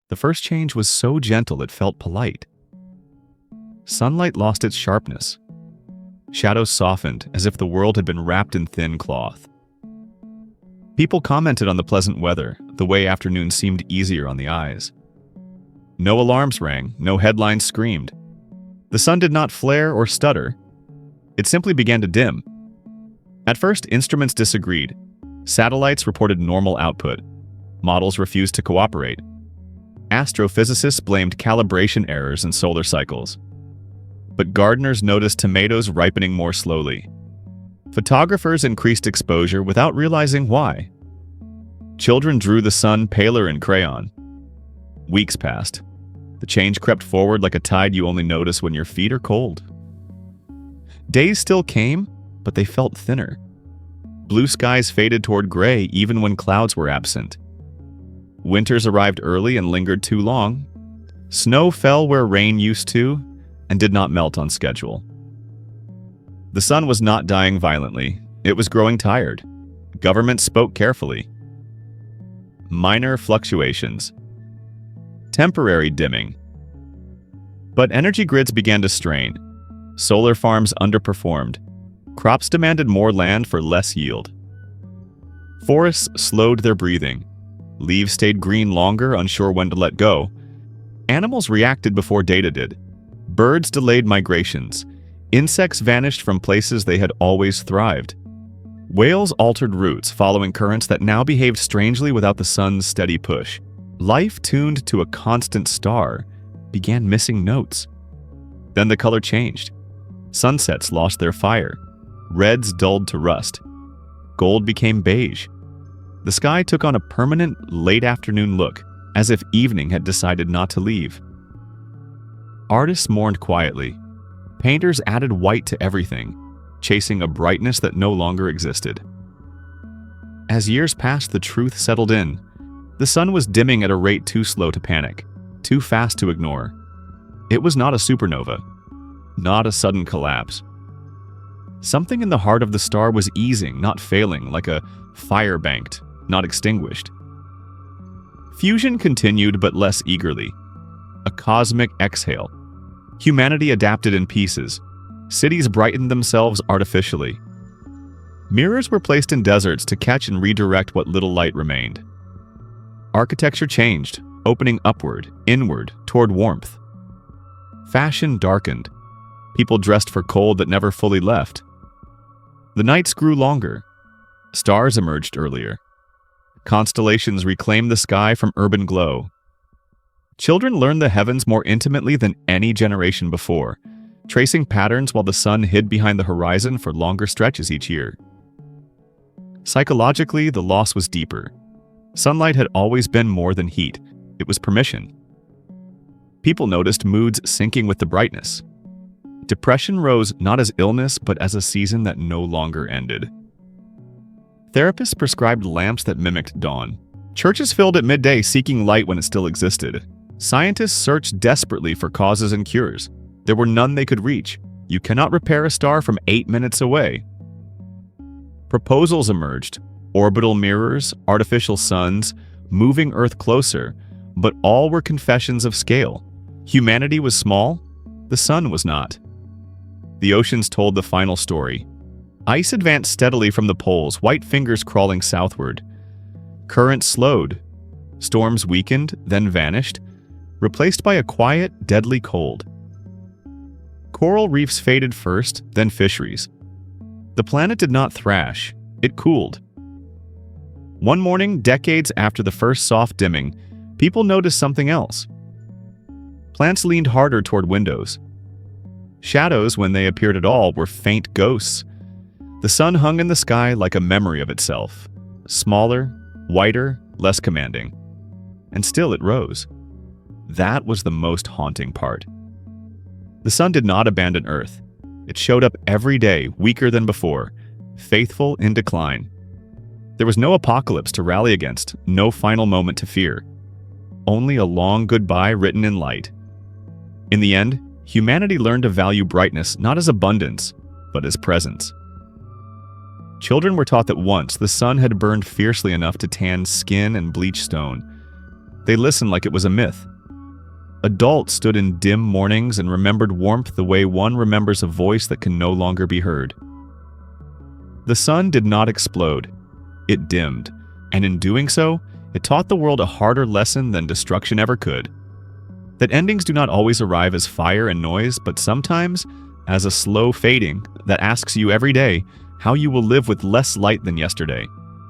The first change was so gentle it felt polite. Sunlight lost its sharpness. Shadows softened as if the world had been wrapped in thin cloth. People commented on the pleasant weather, the way afternoons seemed easier on the eyes. No alarms rang, no headlines screamed. The sun did not flare or stutter. It simply began to dim. At first, instruments disagreed. Satellites reported normal output. Models refused to cooperate. Astrophysicists blamed calibration errors in solar cycles. But gardeners noticed tomatoes ripening more slowly. Photographers increased exposure without realizing why. Children drew the sun paler in crayon. Weeks passed. The change crept forward like a tide you only notice when your feet are cold. Days still came, but they felt thinner. Blue skies faded toward gray even when clouds were absent. Winters arrived early and lingered too long. Snow fell where rain used to and did not melt on schedule. The sun was not dying violently. It was growing tired. Governments spoke carefully. Minor fluctuations. Temporary dimming. But energy grids began to strain. Solar farms underperformed. Crops demanded more land for less yield. Forests slowed their breathing. Leaves stayed green longer, unsure when to let go. Animals reacted before data did. Birds delayed migrations. Insects vanished from places they had always thrived. Whales altered routes, following currents that now behaved strangely without the sun's steady push. Life tuned to a constant star began missing notes. Then the color changed. Sunsets lost their fire. Reds dulled to rust. Gold became beige. The sky took on a permanent late afternoon look, as if evening had decided not to leave. Artists mourned quietly. Painters added white to everything, chasing a brightness that no longer existed. As years passed, the truth settled in. The sun was dimming at a rate too slow to panic, too fast to ignore. It was not a supernova, not a sudden collapse. Something in the heart of the star was easing, not failing, like a fire banked, not extinguished. Fusion continued, but less eagerly. A cosmic exhale. Humanity adapted in pieces. Cities brightened themselves artificially. Mirrors were placed in deserts to catch and redirect what little light remained. Architecture changed, opening upward, inward, toward warmth. Fashion darkened. People dressed for cold that never fully left. The nights grew longer. Stars emerged earlier. Constellations reclaimed the sky from urban glow. Children learned the heavens more intimately than any generation before, tracing patterns while the sun hid behind the horizon for longer stretches each year. Psychologically, the loss was deeper. Sunlight had always been more than heat. It was permission. People noticed moods sinking with the brightness. Depression rose not as illness, but as a season that no longer ended. Therapists prescribed lamps that mimicked dawn. Churches filled at midday seeking light when it still existed. Scientists searched desperately for causes and cures. There were none they could reach. You cannot repair a star from 8 minutes away. Proposals emerged. Orbital mirrors, artificial suns, moving Earth closer, but all were confessions of scale. Humanity was small, the sun was not. The oceans told the final story. Ice advanced steadily from the poles, white fingers crawling southward. Currents slowed. Storms weakened, then vanished, replaced by a quiet, deadly cold. Coral reefs faded first, then fisheries. The planet did not thrash, it cooled. One morning, decades after the first soft dimming, people noticed something else. Plants leaned harder toward windows. Shadows, when they appeared at all, were faint ghosts. The sun hung in the sky like a memory of itself, smaller, whiter, less commanding. And still it rose. That was the most haunting part. The sun did not abandon Earth. It showed up every day, weaker than before, faithful in decline. There was no apocalypse to rally against, no final moment to fear. Only a long goodbye written in light. In the end, humanity learned to value brightness not as abundance, but as presence. Children were taught that once the sun had burned fiercely enough to tan skin and bleach stone. They listened like it was a myth. Adults stood in dim mornings and remembered warmth the way one remembers a voice that can no longer be heard. The sun did not explode. It dimmed, and in doing so, it taught the world a harder lesson than destruction ever could. That endings do not always arrive as fire and noise, but sometimes as a slow fading that asks you every day how you will live with less light than yesterday.